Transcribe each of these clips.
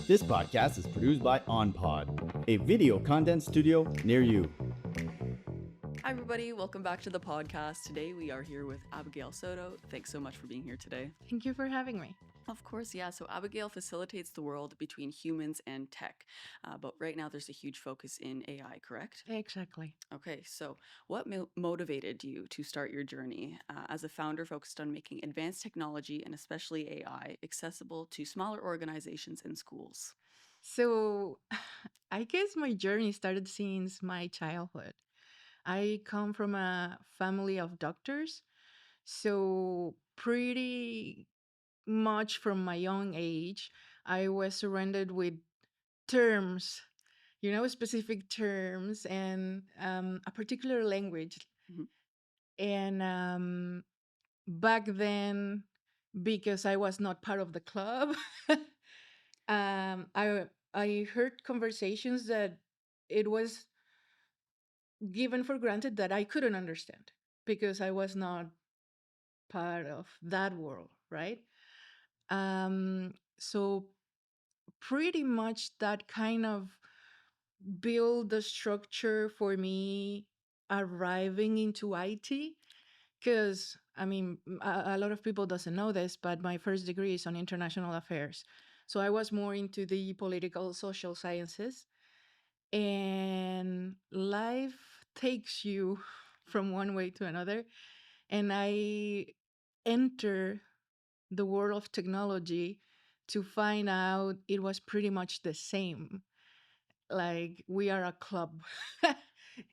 This podcast is produced by OnPod, a video content studio near you. Hi, everybody. Welcome back to the podcast. Today we are here with Abigail Soto. Thanks so much for being here today. Thank you for having me. Of course, yeah. So Abigail facilitates the world between humans and tech. But right now there's a huge focus in AI, correct? Exactly. Okay, so what motivated you to start your journey as a founder focused on making advanced technology and especially AI accessible to smaller organizations and schools? So, I guess my journey started since my childhood. I come from a family of doctors, so pretty much from my young age, I was surrounded with terms, specific terms and a particular language. Mhm. And back then, because I was not part of the club, I heard conversations that it was given for granted that I couldn't understand because I was not part of that world, right? So pretty much that kind of build the structure for me arriving into IT. Because I mean, a lot of people doesn't know this, but my first degree is on international affairs. So I was more into the political social sciences, and life takes you from one way to another. And I enter the world of technology to find out it was pretty much the same. Like we are a club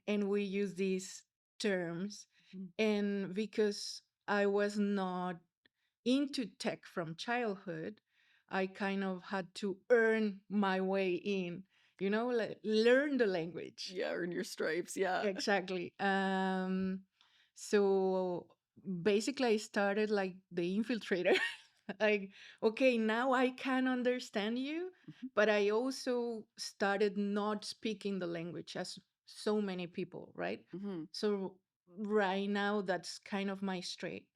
and we use these terms. Mhm. And because I was not into tech from childhood, I kind of had to earn my way in, like learn the language. Yeah, earn your stripes. Yeah. Exactly. So basically, I started like the infiltrator. Like, okay, now I can understand you, Mhm. but I also started not speaking the language as so many people, right? Mhm. So right now, that's kind of my straight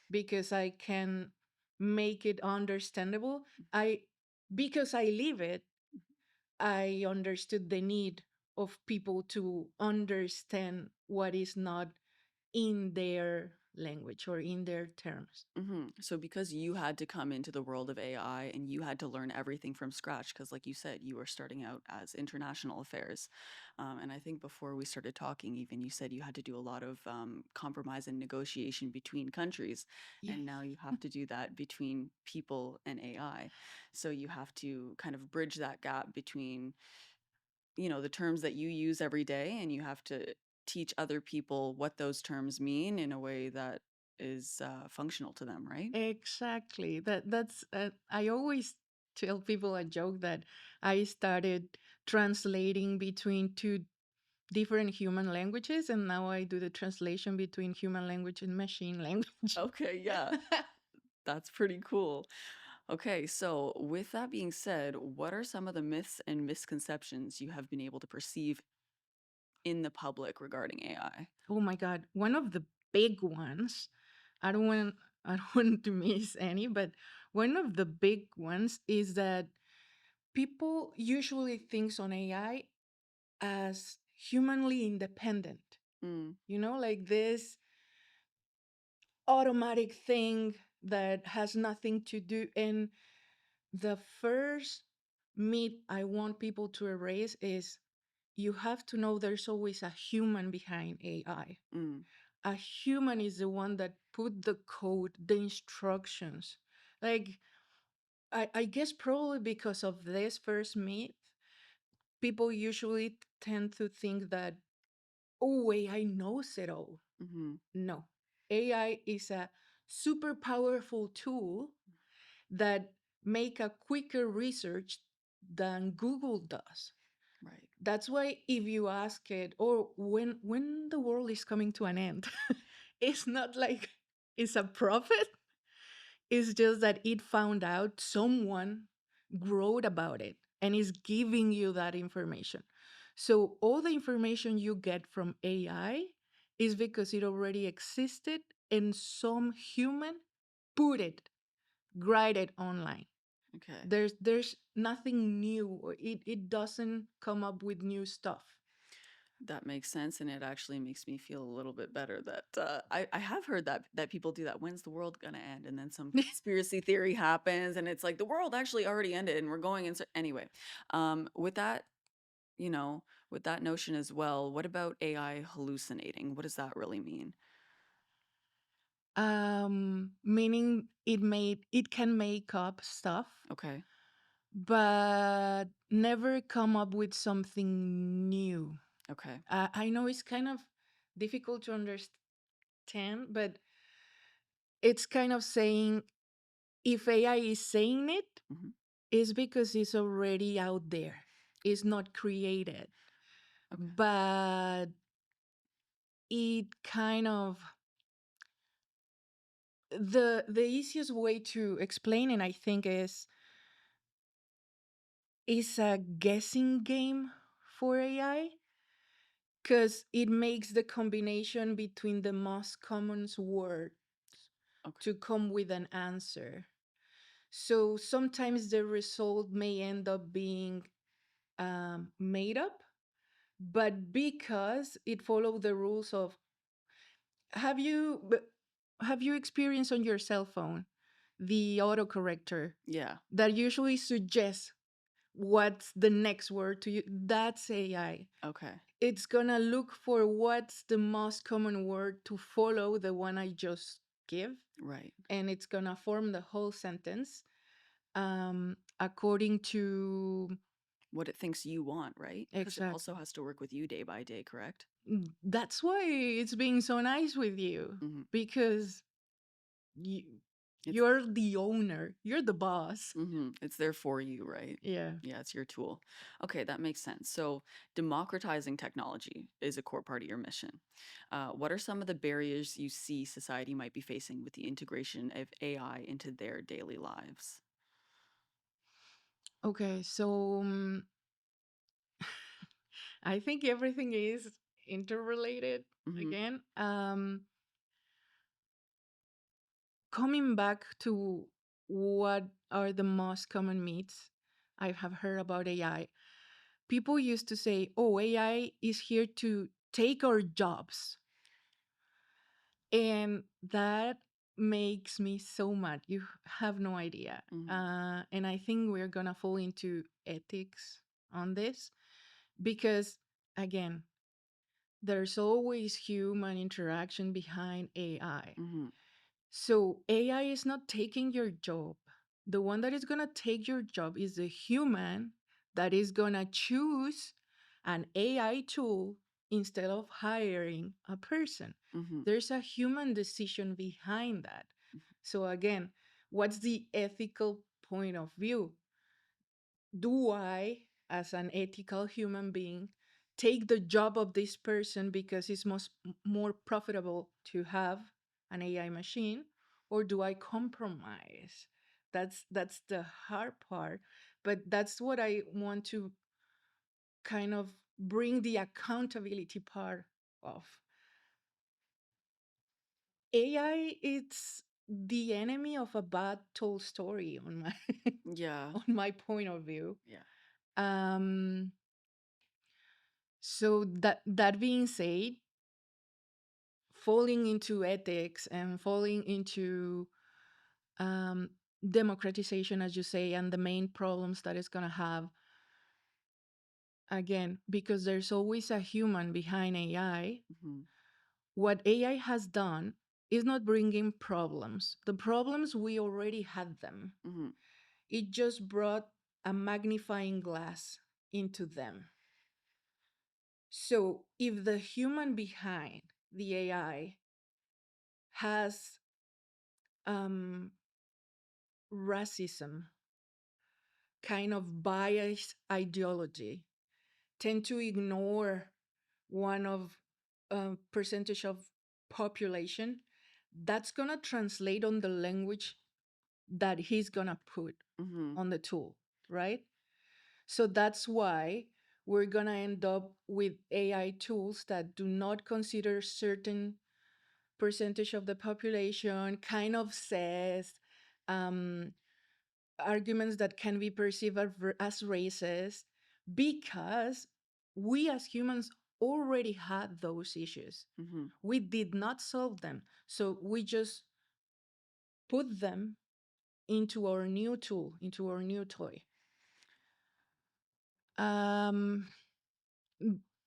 because I can make it understandable. I Because I live it, I understood the need of people to understand what is not in their language or in their terms. So because you had to come into the world of AI and you had to learn everything from scratch, because like you said, you were starting out as international affairs. And I think before we started talking, even you said you had to do a lot of compromise and negotiation between countries. Yeah, And now you have to do that between people and AI. So you have to kind of bridge that gap between, the terms that you use every day, and you have to teach other people what those terms mean in a way that is functional to them, right? exactly. That's I always tell people a joke that I started translating between two different human languages, and now I do the translation between human language and machine language. Okay, yeah, that's pretty cool. Okay, so with that being said, what are some of the myths and misconceptions you have been able to perceive in the public regarding AI? Oh my God, one of the big ones. I don't want I don't want to miss any, but one of the big ones is that people usually thinks on AI as humanly independent. Mm, Like this automatic thing that has nothing to do. And the first myth I want people to erase is you have to know there's always a human behind AI. mm, A human is the one that put the code, the instructions. Like, I guess probably because of this first myth, people usually tend to think that, oh, AI knows it all. mhm, No, AI is a super powerful tool that make a quicker research than Google does. right. That's why if you ask it, or when the world is coming to an end, it's not like it's a prophet. It's just that it found out someone wrote about it and is giving you that information. So all the information you get from AI is because it already existed and some human put it, write it online. Okay. There's nothing new. It doesn't come up with new stuff. That makes sense, and it actually makes me feel a little bit better that I have heard that people do that. When's the world gonna end? And then some conspiracy theory happens, and it's like the world actually already ended, and we're going in. Anyway, with that, you know, with that notion as well, what about AI hallucinating? What does that really mean? Meaning it can make up stuff, Okay. but never come up with something new. Okay. I know it's kind of difficult to understand, but it's kind of saying if AI is saying it, Hmm. it's because it's already out there. It's not created, Okay. but it kind of the easiest way to explain it, I think, is a guessing game for AI because it makes the combination between the most common words Okay. to come with an answer. So sometimes the result may end up being made up, but because it followed the rules of have you b- have you experienced on your cell phone the autocorrector Yeah. that usually suggests what's the next word to you? That's AI. Okay. It's gonna look for what's the most common word to follow the one I just give, Right. and it's gonna form the whole sentence according to What it thinks you want, right? Because it also exactly. has to work with you day by day, correct? That's why it's being so nice with you Hmm. because you It's you're the owner, you're the boss. It's there for you, right? Yeah. Yeah, it's your tool. Okay, that makes sense. So, democratizing technology is a core part of your mission. What are some of the barriers you see society might be facing with the integration of AI into their daily lives? Okay, so I think everything is interrelated Hmm. again. Coming back to what are the most common myths I have heard about AI, people used to say, oh, AI is here to take our jobs. And that makes me so mad. You have no idea. Hmm. And I think we're going to fall into ethics on this because, again, there's always human interaction behind AI. Hmm. So AI is not taking your job. The one that is going to take your job is the human that is going to choose an AI tool instead of hiring a person. Hmm. There's a human decision behind that. So, again, what's the ethical point of view? Do I, as an ethical human being, take the job of this person because it's more profitable to have an AI machine, or do I compromise? That's the hard part, but that's what I want to kind of bring the accountability part of. AI, it's the enemy of a bad told story on my Yeah. on my point of view. Yeah. Um So that being said, falling into ethics and falling into um, democratization, as you say, and the main problems that it's gonna have, again, because there's always a human behind AI. Hmm. What AI has done is not bringing problems. The problems we already had them. Hmm. It just brought a magnifying glass into them. So if the human behind the AI has um, racism, kind of biased ideology, tend to ignore one of percentage of population, that's gonna translate on the language that he's gonna put Hmm. on the tool, right? So that's why we're gonna end up with AI tools that do not consider certain percentage of the population, kind of says, um, arguments that can be perceived as racist, because we as humans already had those issues. Mm-hmm. We did not solve them. So we just put them into our new tool, into our new toy. Um,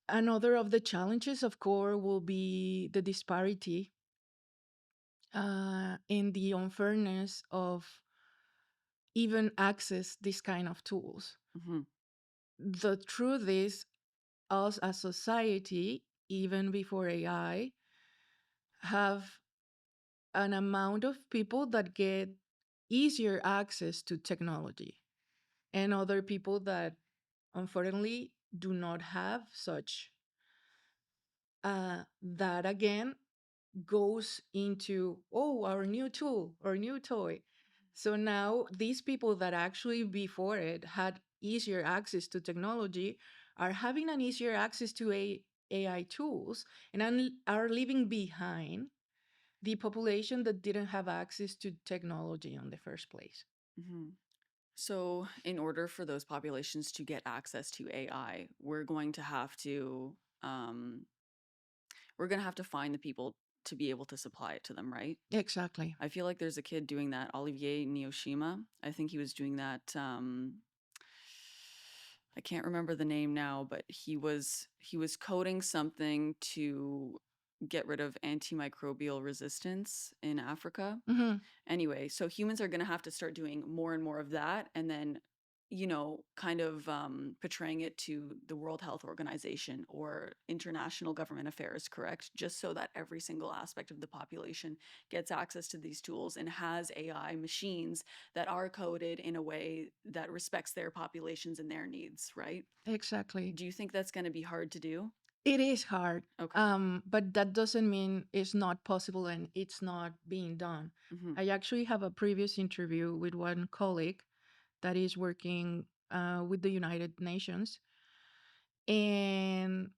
Another of the challenges, of course, will be the disparity in the unfairness of even access these kind of tools. Mm-hmm. The truth is, us as society, even before AI, have an amount of people that get easier access to technology, and other people that unfortunately do not have such. That again goes into, oh, our new tool, our new toy. So now these people that actually before it had easier access to technology are having an easier access to AI tools, and are leaving behind the population that didn't have access to technology in the first place. Mm-hmm. So, in order for those populations to get access to AI, um, we're going to have to find the people to be able to supply it to them, right? Exactly. I feel like there's a kid doing that, Olivier Niyoshima. I think he was doing that. I can't remember the name now, but he was coding something to get rid of antimicrobial resistance in Africa. Hmm. Anyway, so humans are going to have to start doing more and more of that, and then, kind of portraying it to the World Health Organization or international government affairs, correct? Just so that every single aspect of the population gets access to these tools and has AI machines that are coded in a way that respects their populations and their needs, right? Exactly. Do you think that's going to be hard to do? It is hard, Okay. but that doesn't mean it's not possible and it's not being done. Mm-hmm. I actually have a previous interview with one colleague that is working with the United Nations, and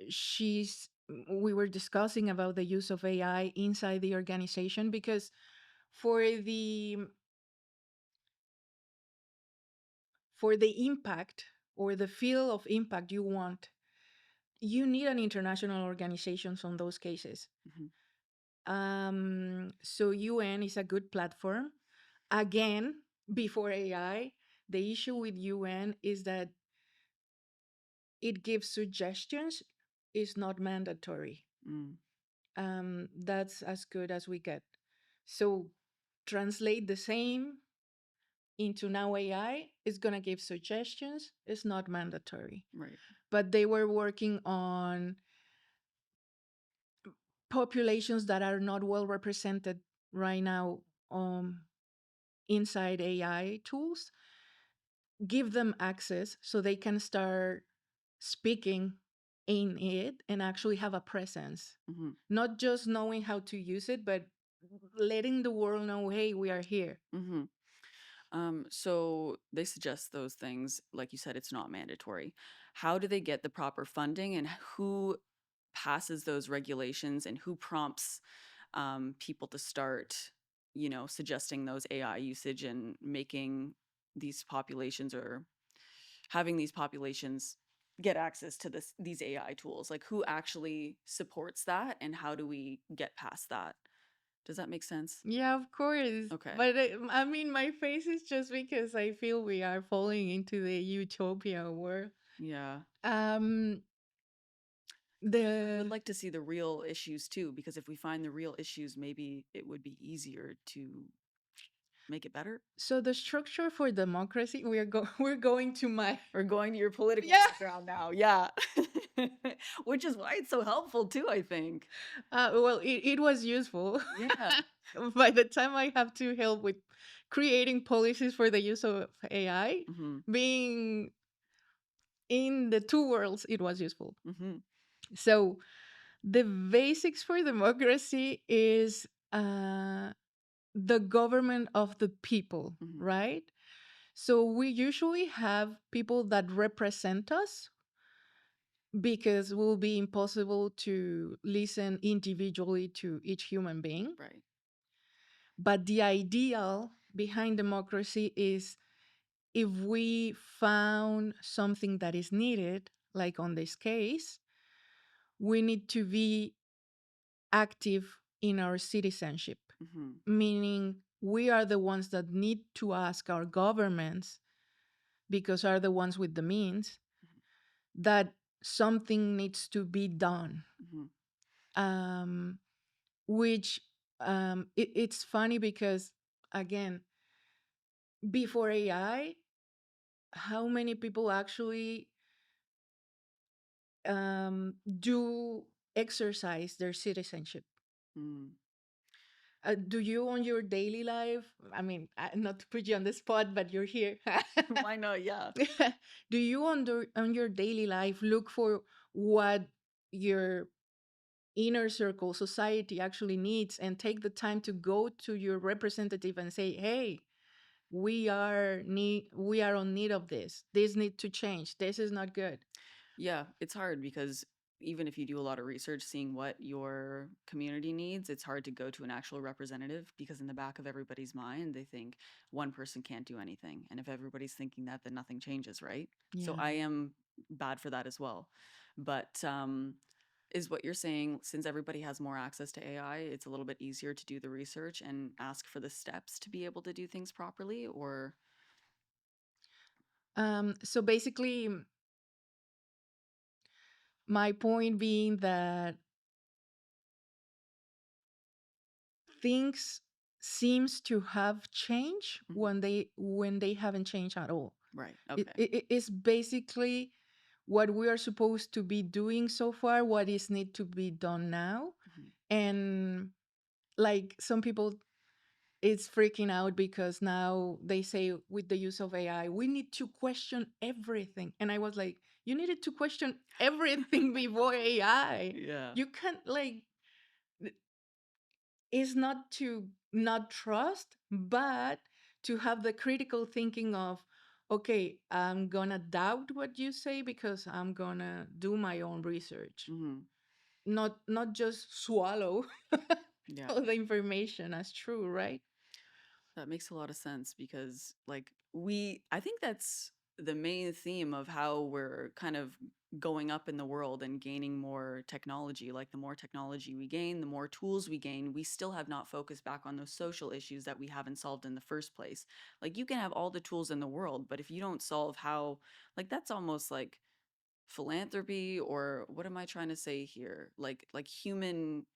she's we were discussing about the use of AI inside the organization, because for the for the impact or the feel of impact you want, you need an international organizations on those cases. Mm-hmm. So UN is a good platform. Again, before AI, the issue with UN is that it gives suggestions, is not mandatory. Mm. That's as good as we get. So translate the same into now AI is gonna give suggestions. It's not mandatory. Right. But they were working on populations that are not well represented right now, um, inside AI tools. Give them access so they can start speaking in it and actually have a presence, Mm-hmm. not just knowing how to use it, but letting the world know, hey, we are here. Mm-hmm. So they suggest those things. Like you said, it's not mandatory. How do they get the proper funding, and who passes those regulations, and who prompts people to start, suggesting those AI usage and making these populations, or having these populations get access to these AI tools? Like, who actually supports that, and how do we get past that? Does that make sense? Yeah, of course. Okay. But I mean, my face is just because I feel we are falling into the utopia world. Yeah. Um, I would the like to see the real issues too, because if we find the real issues, maybe it would be easier to make it better. So the structure for democracy, we're going to my We're going to your political yeah. background now. Yeah. Which is why it's so helpful too, I think. Well, it was useful. Yeah. By the time I have to help with creating policies for the use of AI, Mm-hmm. being in the two worlds, it was useful. Mm-hmm. So the basics for democracy is the government of the people, Mm-hmm. right? So we usually have people that represent us, because it will be impossible to listen individually to each human being. Right. But the ideal behind democracy is if we found something that is needed, like on this case, we need to be active in our citizenship, Mm-hmm. meaning we are the ones that need to ask our governments, because are the ones with the means, that something needs to be done. Mm-hmm. Um, which it's funny because, again, before AI, how many people actually do exercise their citizenship? Mm. Do you on your daily life, I mean, not to put you on the spot, but you're here. Why not? Yeah. Do you on your daily life look for what your inner circle society actually needs and take the time to go to your representative and say, hey, we are on need of this need to change, this is not good? Yeah, it's hard because even if you do a lot of research seeing what your community needs, it's hard to go to an actual representative because in the back of everybody's mind, they think one person can't do anything. And if everybody's thinking that, then nothing changes, right? So Yeah. I am bad for that as well. But is what you're saying, since everybody has more access to AI, it's a little bit easier to do the research and ask for the steps to be able to do things properly, or So basically, my point being that things seems to have changed Mhm. when they haven't changed at all. Right. it, Okay. it is basically what we are supposed to be doing so far, what is need to be done now. Mhm. And like some people, it's freaking out because now they say with the use of AI we need to question everything, and I was like, you needed to question everything before AI. Yeah. You can't, like, is not to not trust, but to have the critical thinking of, okay, I'm gonna doubt what you say because I'm gonna do my own research, Hmm. not just swallow Yeah. all the information as true, right? That makes a lot of sense because, like, I think that's the main theme of how we're kind of going up in the world and gaining more technology. Like, the more technology we gain, the more tools we gain, we still have not focused back on those social issues that we haven't solved in the first place. Like, you can have all the tools in the world, but if you don't solve how, like, that's almost like philanthropy, or what am I trying to say here? Like human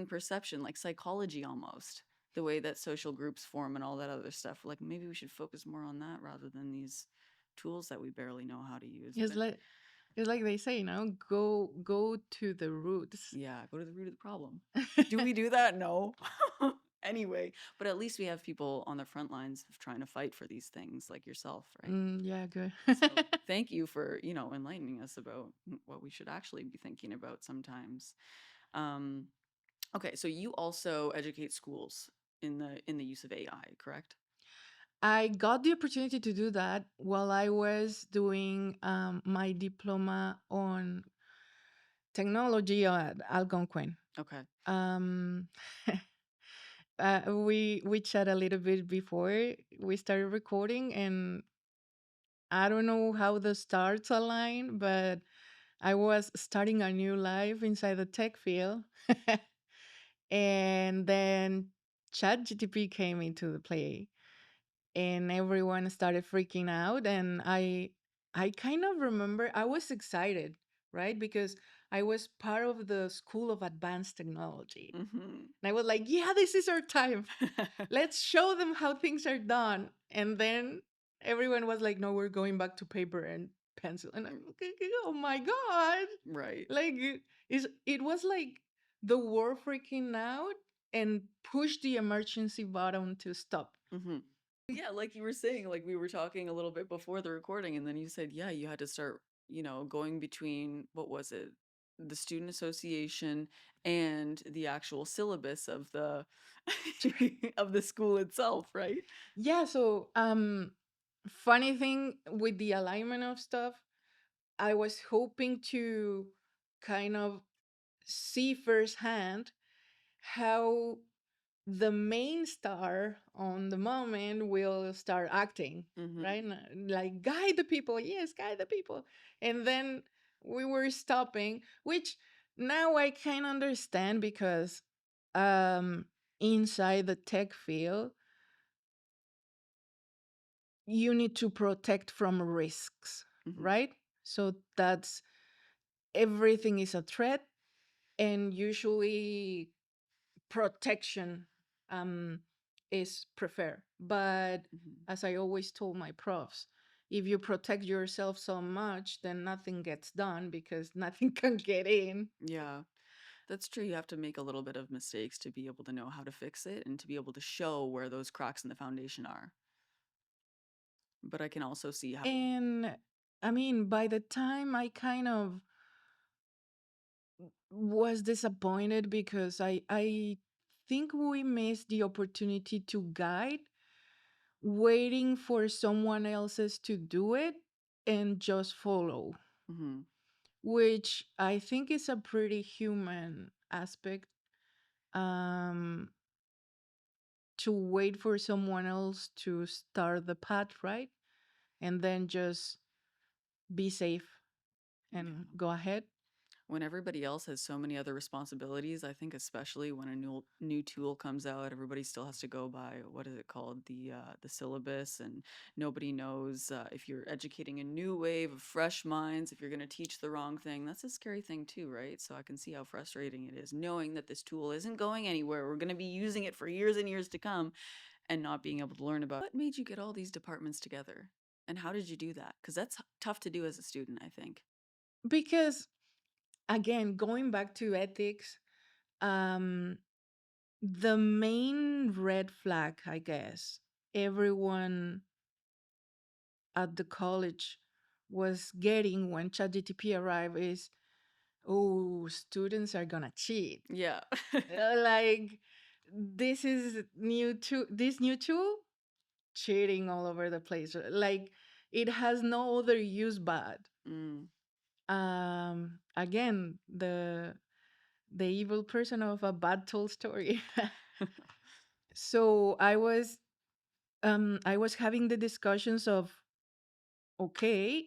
perception, like psychology almost, the way that social groups form and all that other stuff. Like maybe we should focus more on that rather than these tools that we barely know how to use. it's But like it's like they say, go to the roots. yeah, go to the root of the problem. Do we do that? No. Anyway, but at least we have people on the front lines of trying to fight for these things like yourself, right? Yeah, good. So thank you for, enlightening us about what we should actually be thinking about sometimes. Um, Okay, so you also educate schools in the use of AI, correct? I got the opportunity to do that while I was doing my diploma on technology at Algonquin. Okay. Um, we chat a little bit before we started recording, and I don't know how the stars align, but I was starting a new life inside the tech field, and then ChatGTP came into the play, and everyone started freaking out, and I kind of remember I was excited, right? Because I was part of the School of Advanced Technology. Mm-hmm. And I was like, yeah, this is our time. Let's show them how things are done. And then everyone was like, no, we're going back to paper and pencil. And I'm like, oh my God. Right. Like, it was like the world freaking out and push the emergency button to stop. Mm-hmm. Yeah, like you were saying, like we were talking a little bit before the recording, and then you said, yeah, you had to start, going between, what was it? The student association and the actual syllabus of the of the school itself, right? Yeah, so funny thing with the alignment of stuff, I was hoping to kind of see firsthand how the main star on the moment will start acting, Mm-hmm. right? Like, guide the people, yes, guide the people. And then we were stopping, which now I can understand because um, inside the tech field, you need to protect from risks, Mm-hmm. right? So that's everything is a threat, and usually protection um, is preferred. But Mm-hmm. as I always told my profs, if you protect yourself so much, then nothing gets done because nothing can get in. Yeah, that's true. You have to make a little bit of mistakes to be able to know how to fix it and to be able to show where those cracks in the foundation are. But I can also see how. And I mean, by the time I kind of was disappointed because I think we missed the opportunity to guide, waiting for someone else's to do it and just follow, Mm-hmm. which I think is a pretty human aspect, um, to wait for someone else to start the path, right? And then just be safe and Yeah. go ahead. When everybody else has so many other responsibilities, I think especially when a new tool comes out, everybody still has to go by what is it called, the syllabus, and nobody knows if you're educating a new wave of fresh minds, if you're going to teach the wrong thing. That's a scary thing too, right? So I can see how frustrating it is knowing that this tool isn't going anywhere. We're going to be using it for years and years to come, and not being able to learn about what made you get all these departments together, and how did you do that? Because that's tough to do as a student, I think. Because again, going back to ethics, um, the main red flag, I guess, everyone at the college was getting when ChatGTP arrived is, oh, students are gonna cheat. Yeah. Like, this is new to this new tool, cheating all over the place. Like, it has no other use but Mm. again, the evil person of a bad told story. So I was having the discussions of, okay,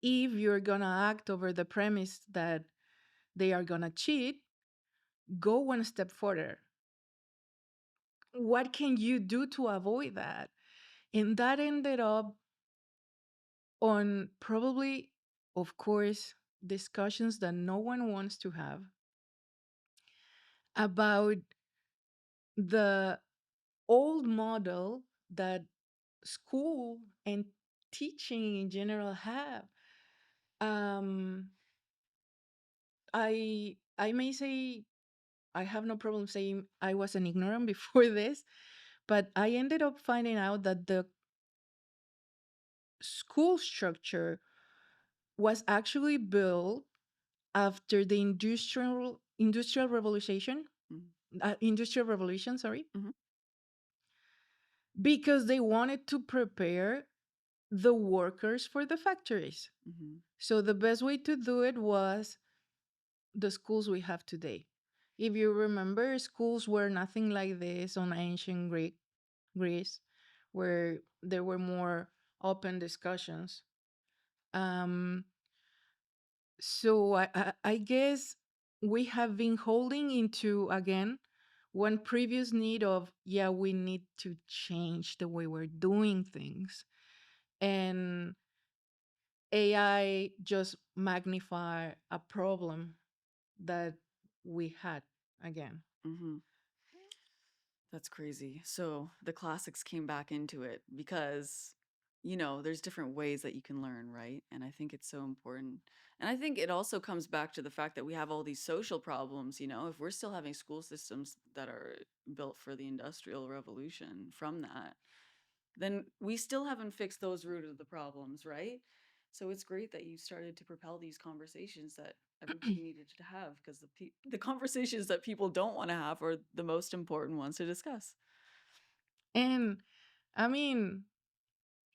if you're gonna act over the premise that they are gonna cheat, go one step further. What can you do to avoid that? And that ended up on probably, of course, discussions that no one wants to have about the old model that school and teaching in general have. Um, I may say I have no problem saying I was an ignorant before this, but I ended up finding out that the school structure was actually built after the Mhm. industrial revolution, sorry, Mhm. because they wanted to prepare the workers for the factories. Mhm. So the best way to do it was the schools we have today. If you remember, schools were nothing like this on ancient Greece, where there were more open discussions. Um, so I guess we have been holding into, again, one previous need of, yeah, we need to change the way we're doing things. And AI just magnify a problem that we had again. Mhm. That's crazy. So the classics came back into it because, there's different ways that you can learn, right? And I think it's so important. And I think it also comes back to the fact that we have all these social problems, if we're still having school systems that are built for the Industrial Revolution from that, then we still haven't fixed those root of the problems, right? So it's great that you started to propel these conversations that everybody needed to have, because the conversations that people don't want to have are the most important ones to discuss. And I mean,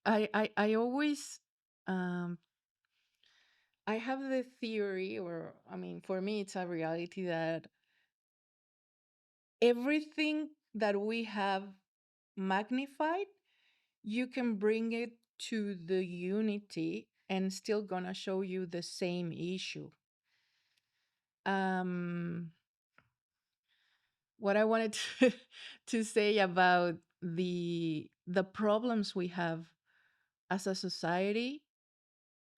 I always um I have the theory, or I mean, for me it's a reality, that everything that we have magnified, you can bring it to the unity and still gonna show you the same issue. Um, what I wanted to, to say about the problems we have as a society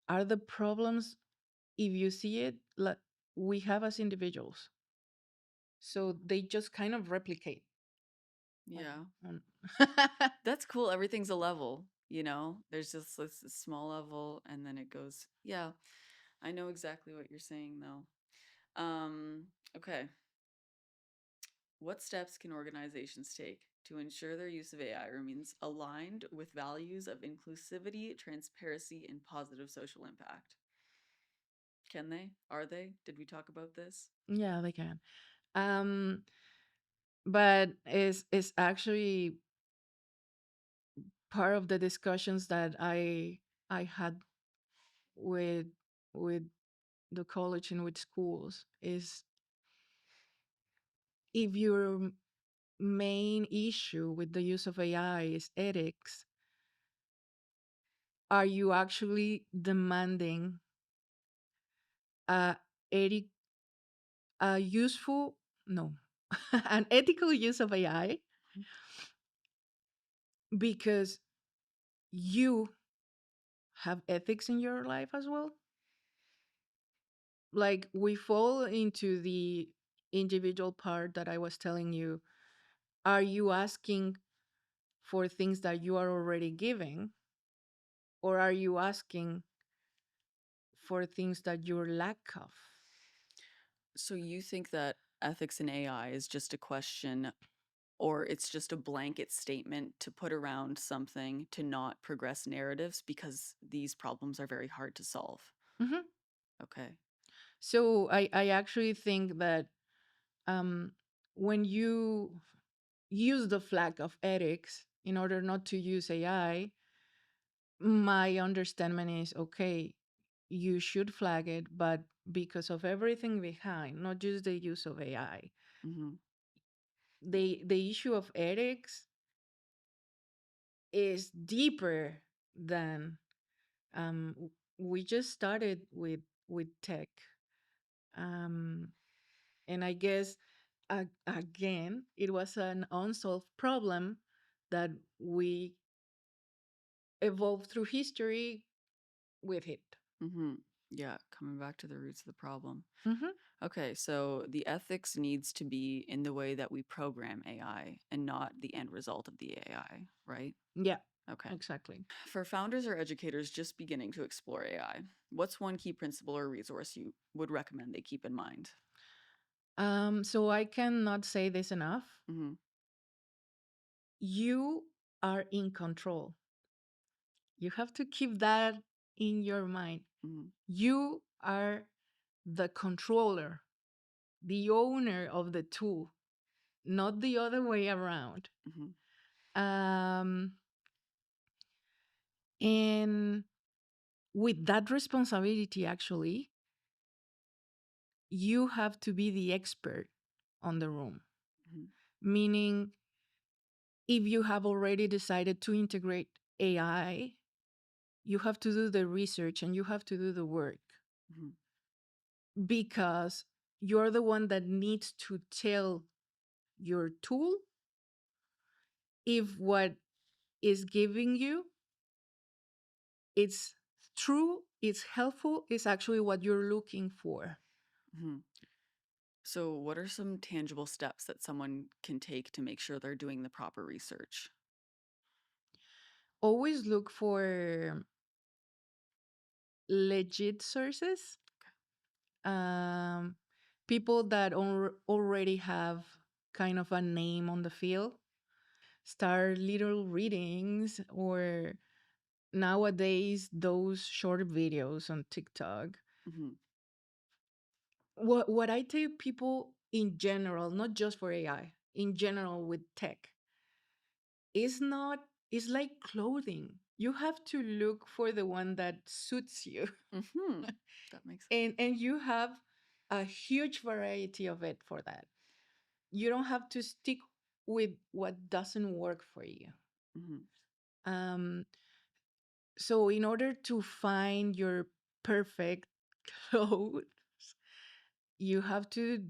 are the problems, if you see it, like we have as individuals. So they just kind of replicate. Like, Yeah. on That's cool. Everything's a level, you know? There's just this small level and then it goes. Yeah. I know exactly what you're saying though. Okay. What steps can organizations take to ensure their use of AI remains aligned with values of inclusivity, transparency, and positive social impact? Can they? Are they? Did we talk about this? yeah, they can. Um, but is actually part of the discussions that I had with with the college and with schools is, if your main issue with the use of AI is ethics, are you actually demanding a ethic, a useful, no, an ethical use of AI because you have ethics in your life as well? Like, we fall into the individual part that I was telling you. Are you asking for things that you are already giving, or are you asking for things that you're lack of? So you think that ethics in AI is just a question or it's just a blanket statement to put around something to not progress narratives because these problems are very hard to solve? Mhm. Okay. So I actually think that um, when you use the flag of ethics in order not to use AI, my understanding is, okay, you should flag it, but because of everything behind, not just the use of AI, Mm-hmm. the issue of ethics is deeper than we just started with tech, um, and I guess again it was an unsolved problem that we evolved through history with it. Mm-hmm. Yeah, coming back to the roots of the problem. Hmm. Okay, so the ethics needs to be in the way that we program AI and not the end result of the AI, right? Yeah, Okay. exactly. For founders or educators just beginning to explore AI, what's one key principle or resource you would recommend they keep in mind? So I cannot say this enough. Mm-hmm. You are in control. You have to keep that in your mind. Mm-hmm. You are the controller, the owner of the tool, not the other way around. Mm-hmm. Um, and with that responsibility, actually, you have to be the expert on the room. Mm-hmm. Meaning, if you have already decided to integrate AI, you have to do the research and you have to do the work, Mm-hmm. because you're the one that needs to tell your tool if what is giving you it's true, it's helpful, it's actually what you're looking for. Mm-hmm. So, what are some tangible steps that someone can take to make sure they're doing the proper research? Always look for legit sources, um, people that already have kind of a name on the field. Start little readings, or nowadays those short videos on TikTok. Mm-hmm. What I tell people in general, not just for AI, in general with tech, is not, it's like clothing. You have to look for the one that suits you. Mm-hmm. That makes sense. And you have a huge variety of it for that. You don't have to stick with what doesn't work for you. Hmm. Um, so, in order to find your perfect clothes, you have to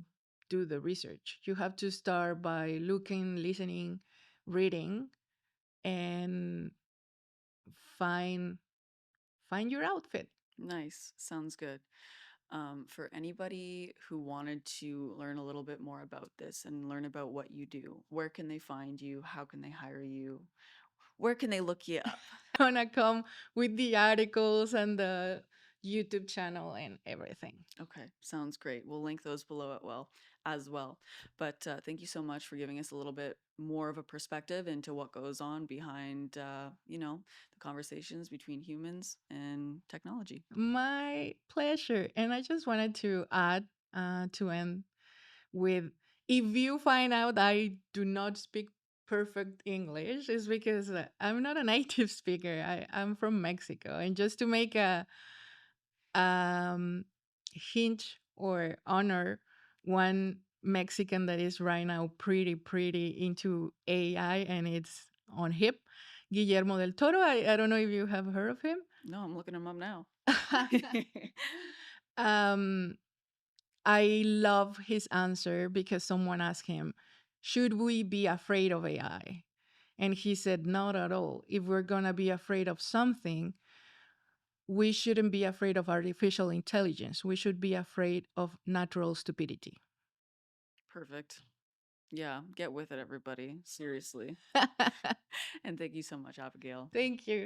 do the research. You have to start by looking, listening, reading, and find find your outfit. Nice. Sounds good. For anybody who wanted to learn a little bit more about this and learn about what you do, where can they find you? How can they hire you? Where can they look you up? Gonna come with the articles and the YouTube channel and everything. Okay, sounds great. We'll link those below as well. But thank you so much for giving us a little bit more of a perspective into what goes on behind, the conversations between humans and technology. My pleasure. And I just wanted to add to end with, if you find out I do not speak perfect English, it's because I'm not a native speaker. I'm from Mexico. And just to make a um, hint or honor one Mexican that is right now pretty into AI and it's on hip, Guillermo del Toro. I don't know if you have heard of him. No, I'm looking them up now. um, I love his answer because someone asked him, should we be afraid of AI? And he said, not at all. If we're going to be afraid of something, we shouldn't be afraid of artificial intelligence. We should be afraid of natural stupidity. Perfect. Yeah, get with it, everybody. Seriously. And thank you so much, Abigail. Thank you.